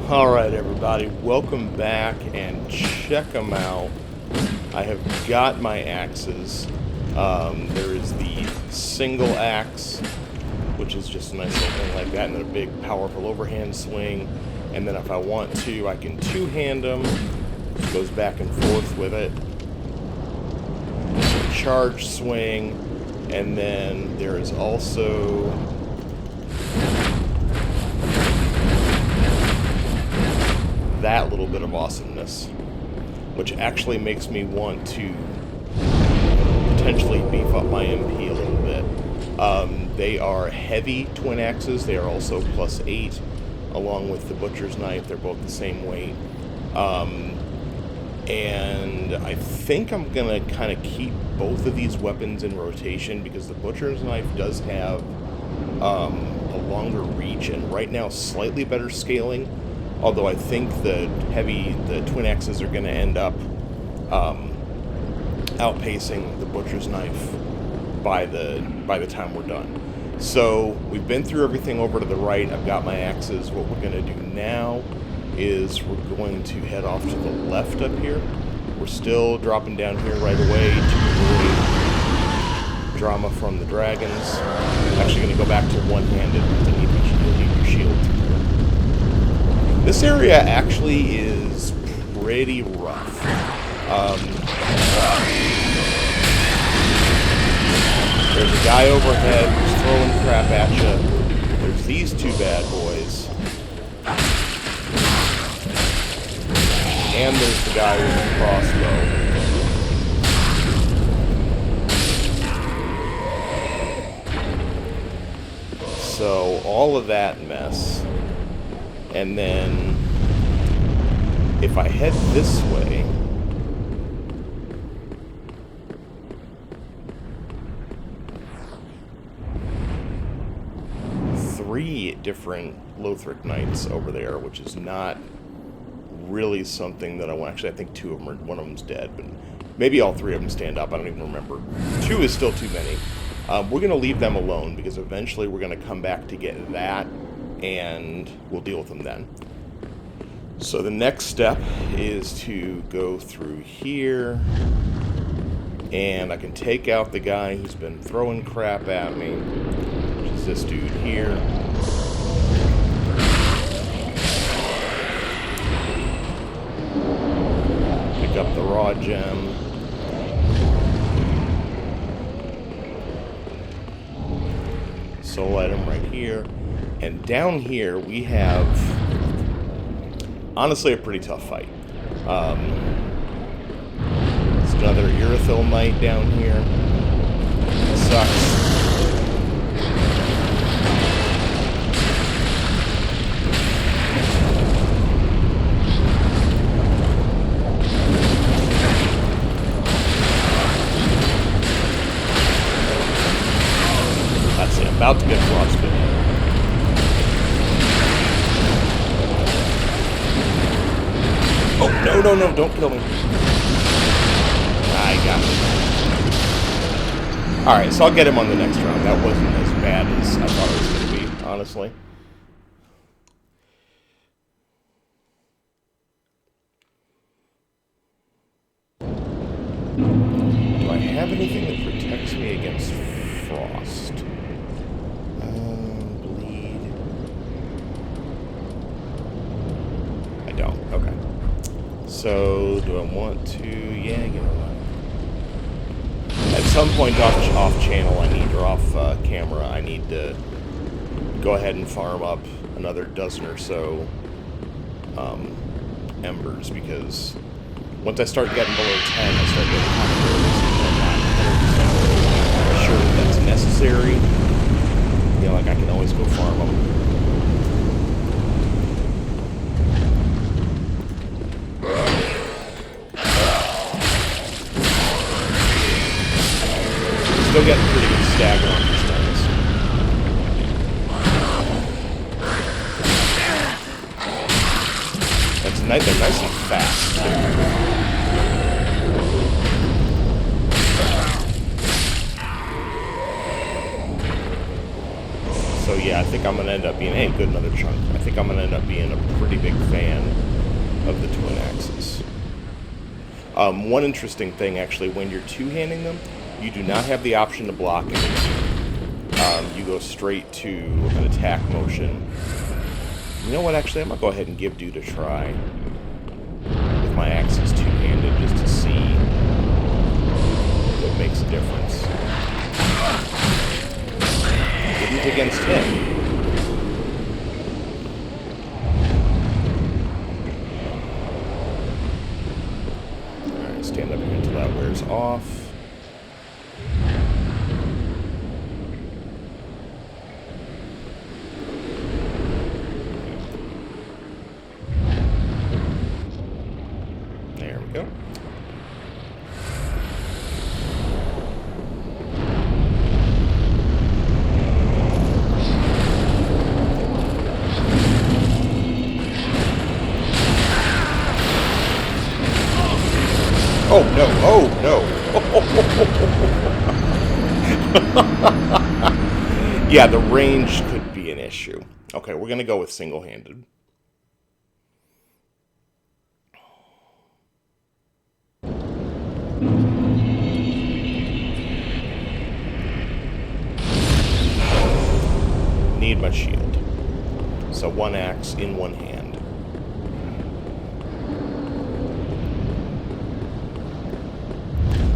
Alright everybody, welcome back and check them out. I have got my axes. There is the single axe, which is just a nice little thing like that, and then a big powerful overhand swing. And then if I want to, I can two-hand them. It goes back and forth with it. There's a charge swing, and then there is also that little bit of awesomeness, which actually makes me want to potentially beef up my MP a little bit. They are heavy twin axes. They are also +8, along with the butcher's knife. They're both the same weight. And I think I'm gonna kind of keep both of these weapons in rotation because the butcher's knife does have a longer reach and right now slightly better scaling. Although I think the twin axes are going to end up outpacing the butcher's knife by the time we're done. So we've been through everything over to the right. I've got my axes. What we're going to do now is we're going to head off to the left up here. We're still dropping down here right away to avoid drama from the dragons. I'm actually going to go back to one-handed because I need your shield. This area actually is pretty rough. There's a guy overhead who's throwing crap at you. There's these two bad boys. And there's the guy with the crossbow. So all of that mess. And then, if I head this way, three different Lothric knights over there, which is not really something that I want. Actually, I think two of them one of them's dead, but maybe all three of them stand up. I don't even remember. Two is still too many. We're going to leave them alone because eventually we're going to come back to get that. And we'll deal with them then. So the next step is to go through here, and I can take out the guy who's been throwing crap at me, which is this dude here. Pick up the raw gem. Soul item right here. And down here, we have, honestly, a pretty tough fight. There's another Irithil Knight down here. It sucks. That's it. About to get frostbitten. Oh, no, don't kill me. I got him. Alright, so I'll get him on the next round. That wasn't as bad as I thought it was going to be, honestly. Do I have anything that protects me against frost? Bleed. I don't. Okay. So, do I want to... Yeah, you know what? At some point off channel, or off camera, I need to go ahead and farm up another dozen or so embers, because once I start getting below 10, I start getting kind of nervous and I'm not 100% sure that that's necessary. You know, like I can always go farm them. Still getting pretty good stagger on these things. That's nice. They're nice and fast. So yeah, I think I'm going to end up being, hey, good, another chunk. I think I'm going to end up being a pretty big fan of the twin axis. One interesting thing, actually, when you're two-handing them, you do not have the option to block it. You go straight to an attack motion. You know what, actually, I'm going to go ahead and give Dude a try with my axis two-handed just to see if it makes a difference. Didn't against him. Alright, stand up here until that wears off. There we go. Oh no, oh no. Yeah, the range could be an issue. Okay, we're going to go with single-handed. Need my shield. So one axe in one hand.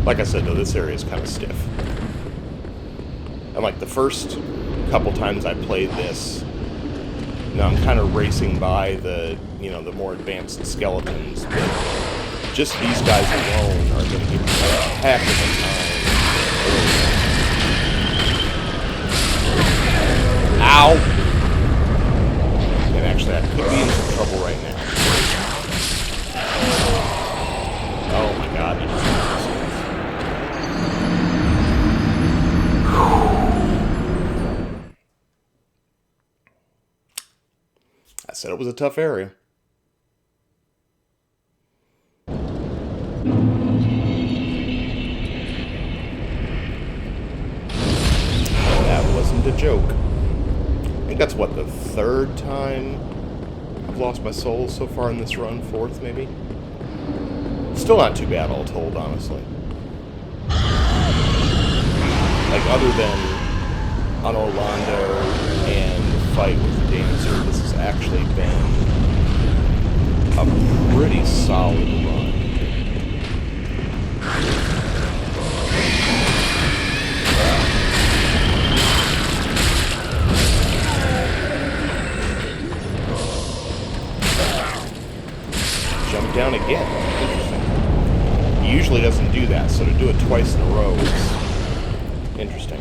Like I said, though, this area is kind of stiff. And like the first couple times I played this, you know, I'm kind of racing by the, you know, the more advanced skeletons, but just these guys alone are going to give me a heck of a time. Ow! And actually, I could be in some trouble right now. Oh my god, he just got this. I said it was a tough area. That wasn't a joke. I think that's, what, the third time I've lost my soul so far in this run? Fourth, maybe? Still not too bad, all told, honestly. Like, other than on Orlando and the fight with the dancer, this has actually been a pretty solid run. Jump down again. Interesting. He usually doesn't do that, so to do it twice in a row is interesting.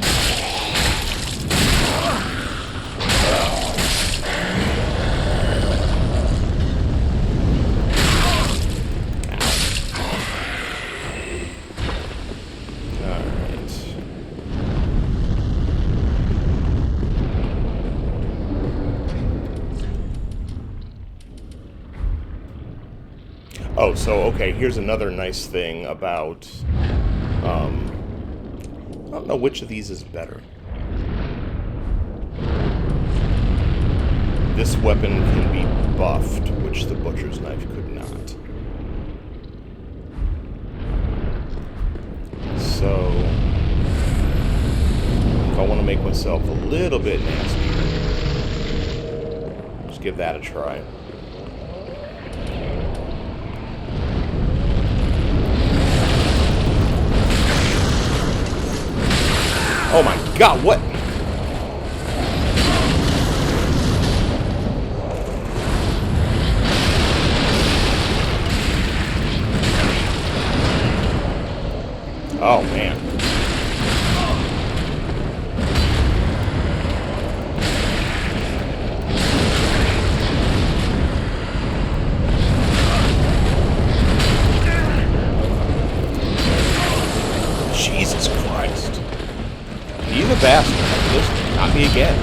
Oh, so, okay, here's another nice thing about, I don't know which of these is better. This weapon can be buffed, which the butcher's knife could not. So, if I want to make myself a little bit nastier, just give that a try. Oh my god, what? Oh man. Jesus Christ. He's a bastard. Just not me again.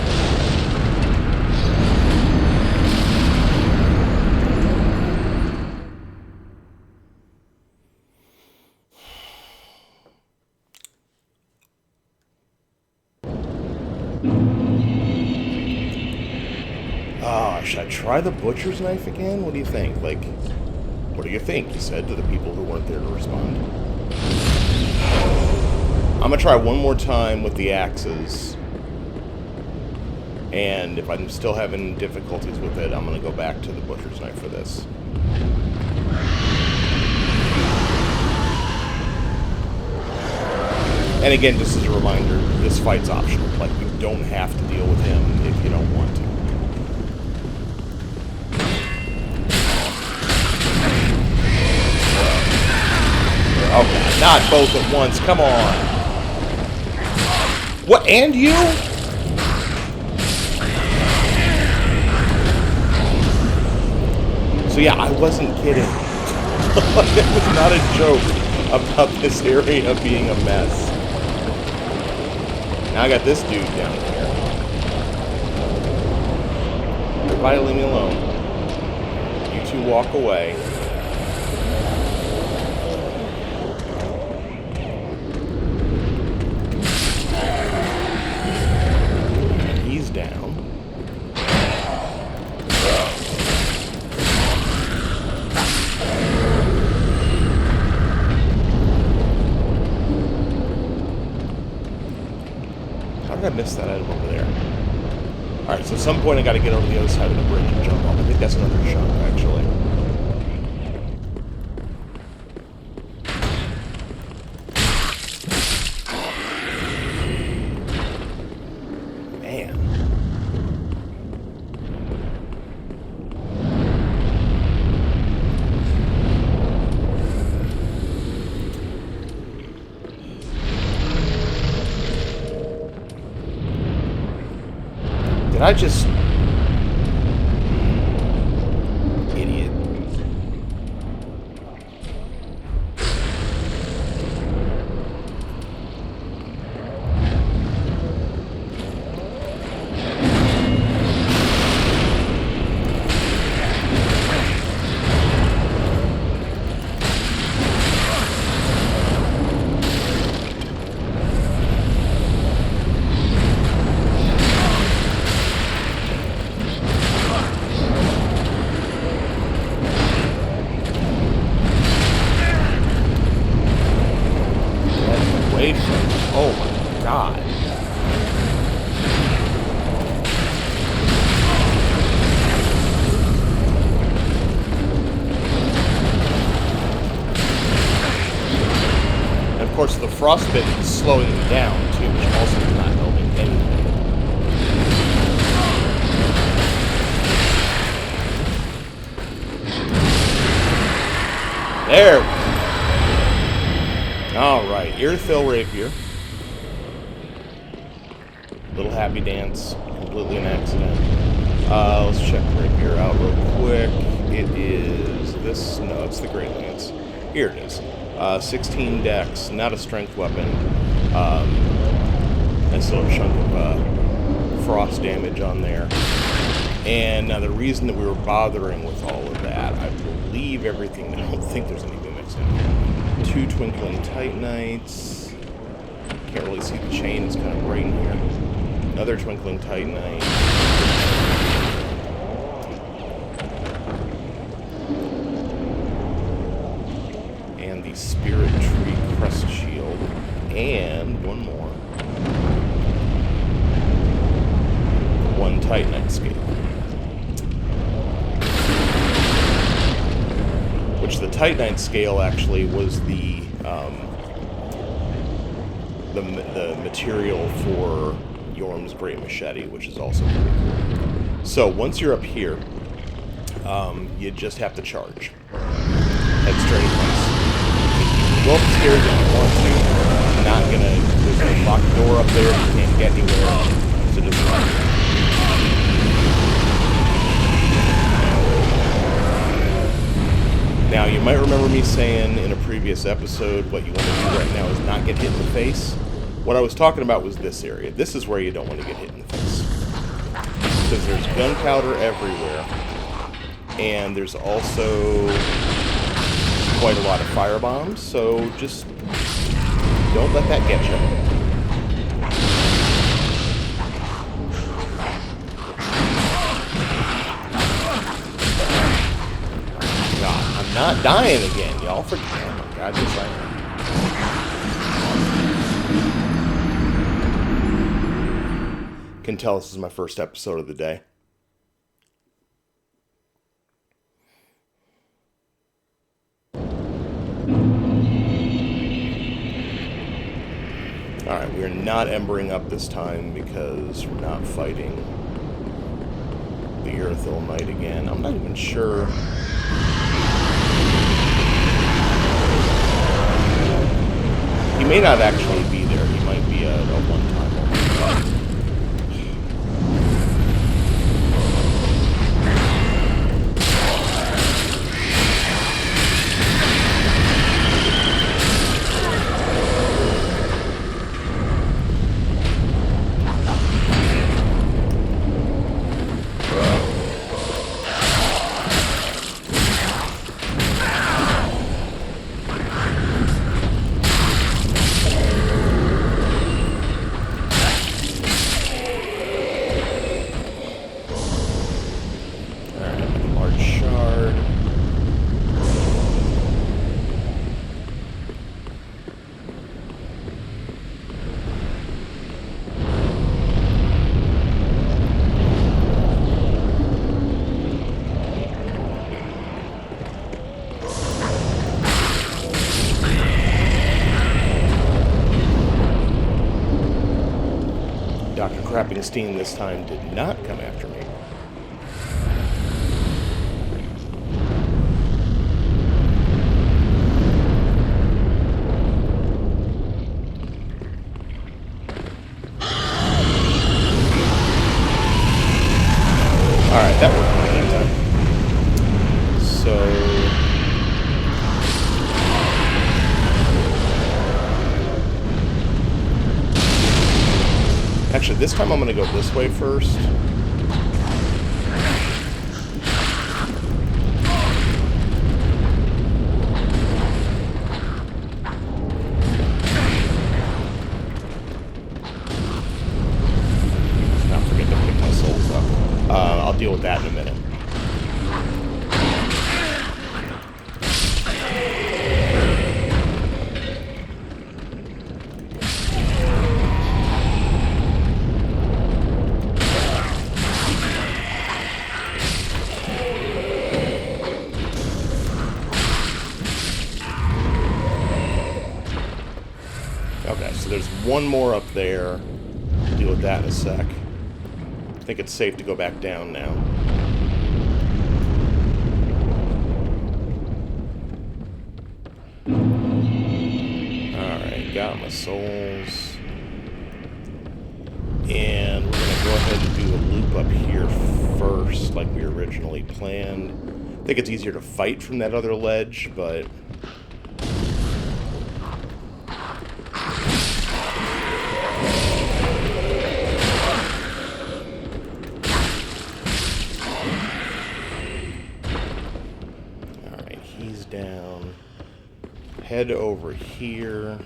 Should I try the butcher's knife again? What do you think? Like, what do you think? He said to the people who weren't there to respond. I'm gonna try one more time with the axes. And if I'm still having difficulties with it, I'm gonna go back to the butcher's knife for this. And again, just as a reminder, this fight's optional. Like, you don't have to deal with him if you don't want to. Okay, not both at once. Come on. What? And you? So yeah, I wasn't kidding. It was not a joke about this area being a mess. Now I got this dude down here. Everybody leave me alone. You two walk away. He's down. How did I miss that item over there? Alright, so at some point I gotta get over the other side of the bridge and jump off. I think that's another shot, actually. Man. Did I just... Idiot. Oh my god. And of course the frostbite is slowing them down too, which also is not helping anything. There we go. Alright, Irithyll Rapier. Little happy dance. Completely an accident. Let's check Rapier out real quick. It is this. No, it's the Great Lance. Here it is. 16 dex, not a strength weapon. Nice little chunk of frost damage on there. And now the reason that we were bothering with all of that, I believe everything, I don't think there's any gimmicks in here. 2 Twinkling Titanites. Can't really see the chain, it's kind of bright in here. Another Twinkling Titanite. And the Spirit Tree Crest Shield. And one more. 1 Titanite Scale. Which the Titanite Scale actually was the material for Yorm's Great Machete, which is also pretty cool. So once you're up here, you just have to charge. Head straight across. Go up the stairs if you want to. I'm not gonna. There's a locked door up there. You can't get anywhere. So just run. Now, you might remember me saying in a previous episode, what you want to do right now is not get hit in the face. What I was talking about was this area. This is where you don't want to get hit in the face. Because there's gunpowder everywhere. And there's also quite a lot of firebombs, so just don't let that get you. not dying again, y'all. Oh my God, yes I am. Can tell this is my first episode of the day. Alright, we are not embering up this time because we're not fighting the Earthil Knight again. I'm not even sure. He may not actually be there. He might be a one-time only. Crapping Steam this time did not come after me. Alright, that worked that time. So... Actually, this time I'm going to go this way first. Let's not forget to pick my souls up. I'll deal with that in a minute. Okay, so there's one more up there. We'll deal with that in a sec. I think it's safe to go back down now. Alright, got my souls. And we're going to go ahead and do a loop up here first, like we originally planned. I think it's easier to fight from that other ledge, but... down, head over here,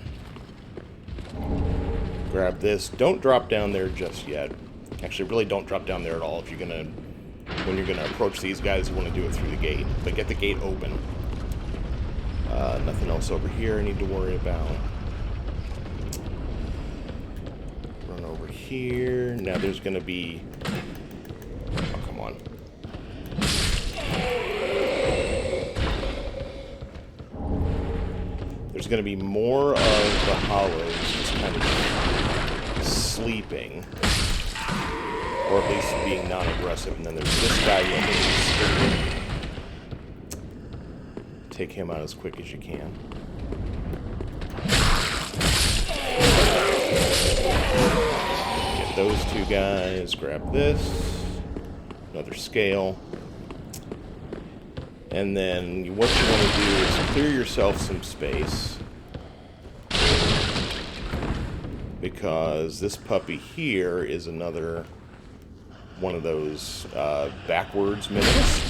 grab this. Don't drop down there just yet. Actually, really don't drop down there at all if you're gonna, when you're gonna approach these guys, you want to do it through the gate, but get the gate open. Nothing else over here I need to worry about. Run over here. Now there's gonna be, oh, come on. There's going to be more of the hollows just kind of sleeping, or at least being non-aggressive. And then there's this guy who I think is sleeping. Take him out as quick as you can. Get those two guys, grab this, another scale. And then what you want to do is clear yourself some space, because this puppy here is another one of those backwards mimics.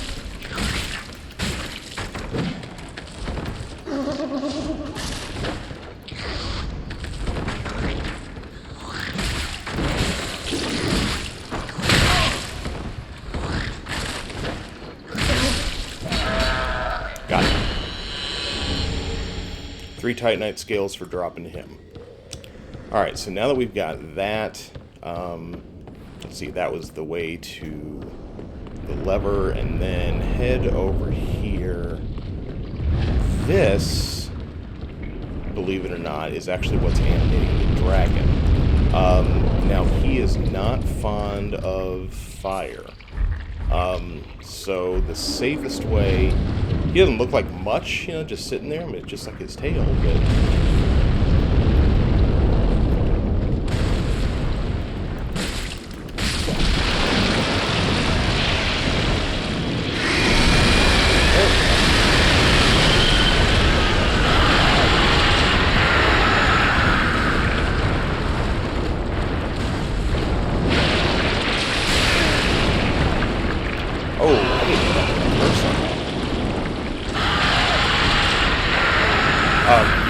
Got it. 3 Titanite scales for dropping him. Alright, so now that we've got that, let's see, that was the way to the lever, and then head over here. This, believe it or not, is actually what's animating the dragon. Now, he is not fond of fire. So the safest way, he doesn't look like much, you know, just sitting there. I mean, it's just like his tail, but... Oh, I didn't know that person.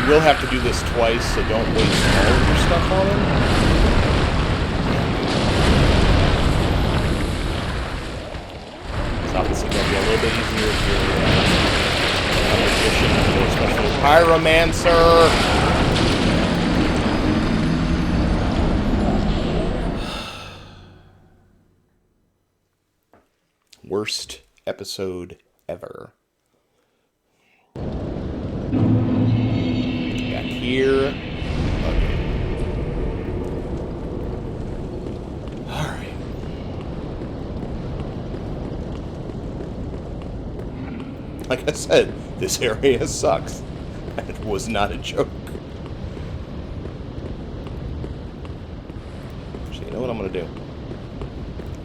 You will have to do this twice, so don't waste all of your stuff on him. So obviously going to be a little bit easier if you're a magician, or especially pyromancer. Worst episode ever. Back here. Okay. Alright. Like I said, this area sucks. It was not a joke. Actually, you know what I'm going to do?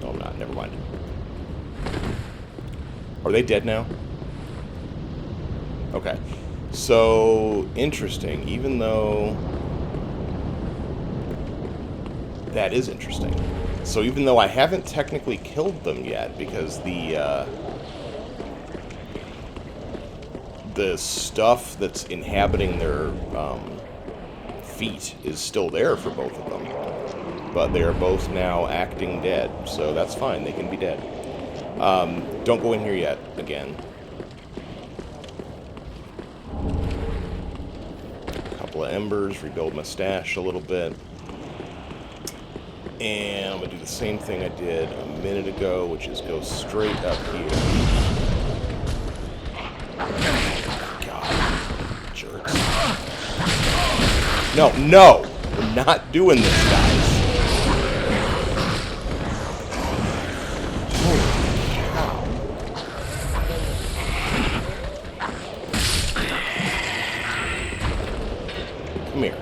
No, I'm not. Never mind. Are they dead now? Okay. So, interesting. Even though... That is interesting. So even though I haven't technically killed them yet, because the stuff that's inhabiting their feet is still there for both of them. But they are both now acting dead, so that's fine. They can be dead. Don't go in here yet, again. A couple of embers, rebuild my stash a little bit. And I'm going to do the same thing I did a minute ago, which is go straight up here. God, jerks. No, no! We're not doing this, guys. Come here.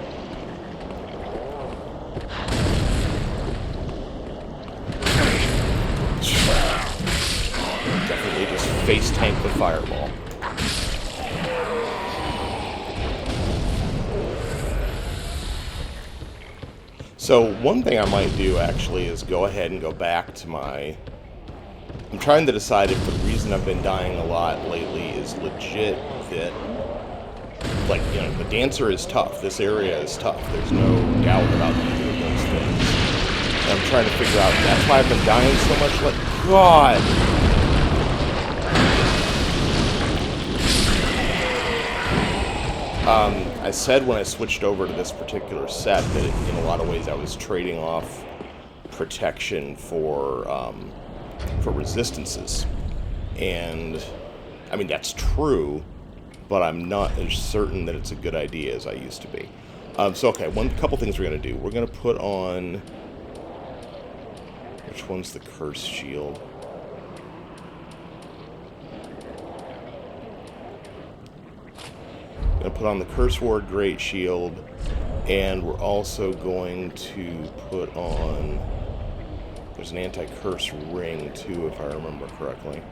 Definitely just face tank the fireball. So one thing I might do actually is go ahead and go back to my... I'm trying to decide if the reason I've been dying a lot lately is legit that... Like, you know, the dancer is tough. This area is tough. There's no doubt about either of those things. And I'm trying to figure out, that's why I've been dying so much. Like, God! I said when I switched over to this particular set that in a lot of ways I was trading off protection for resistances. And, I mean, that's true. But I'm not as certain that it's a good idea as I used to be. So, okay, couple things we're going to do. We're going to put on... Which one's the curse shield? Going to put on the curse ward great shield, and we're also going to put on... There's an anti-curse ring, too, if I remember correctly.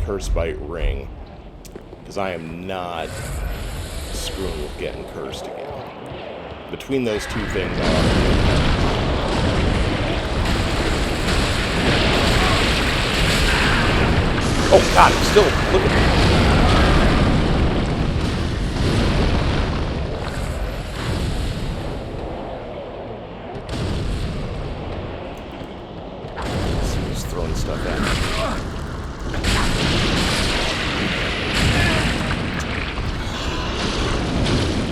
Curse bite ring. Because I am not screwing with getting cursed again. Between those two things, oh God, I'm still... Look at me. He's throwing stuff at me.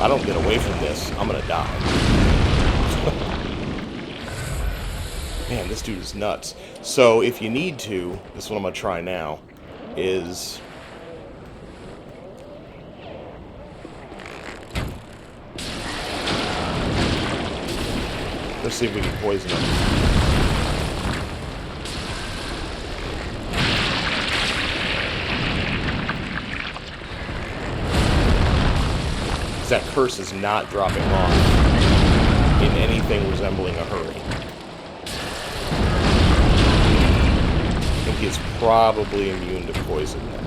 I don't get away from this, I'm gonna die. Man, this dude is nuts. So if you need to, this is what I'm gonna try now, is let's see if we can poison him. That curse is not dropping off in anything resembling a hurry. I think he's probably immune to poison then.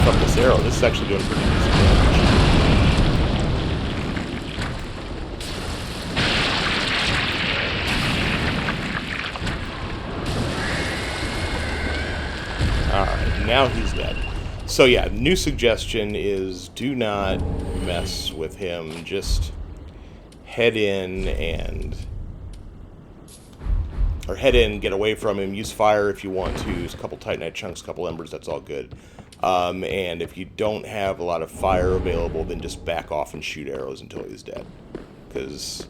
From this arrow, this is actually doing pretty decent damage. Alright, now he's dead. So yeah, new suggestion is do not mess with him. Just head in, get away from him, use fire if you want to, use a couple titanite chunks, a couple embers, that's all good. And if you don't have a lot of fire available, then just back off and shoot arrows until he's dead. Because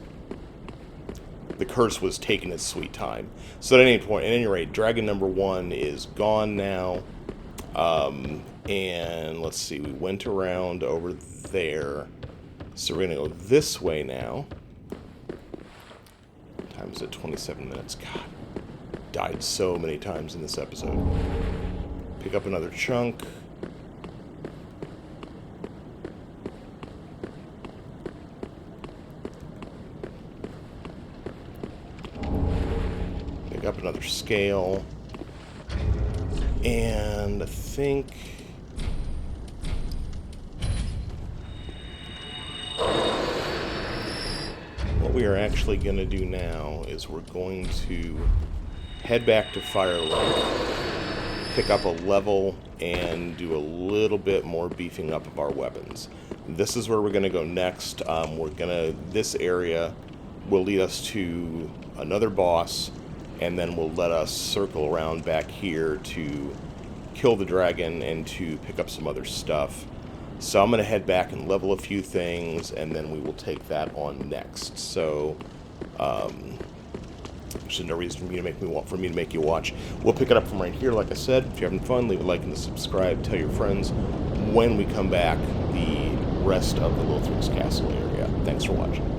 the curse was taking its sweet time. So at any rate, dragon number 1 is gone now. And let's see, we went around over there. So we're going to go this way now. Time is at 27 minutes. God, died so many times in this episode. Pick up another chunk. Pick up another scale. And I think what we are actually going to do now is we're going to head back to Firelight, pick up a level, and do a little bit more beefing up of our weapons. This is where we're going to go next. This area will lead us to another boss, and then will let us circle around back here to kill the dragon and to pick up some other stuff. So I'm going to head back and level a few things, and then we will take that on next. So, there's no reason for me to make you watch. We'll pick it up from right here, like I said. If you're having fun, leave a like and subscribe. Tell your friends. When we come back, the rest of the Lothric's castle area. Thanks for watching.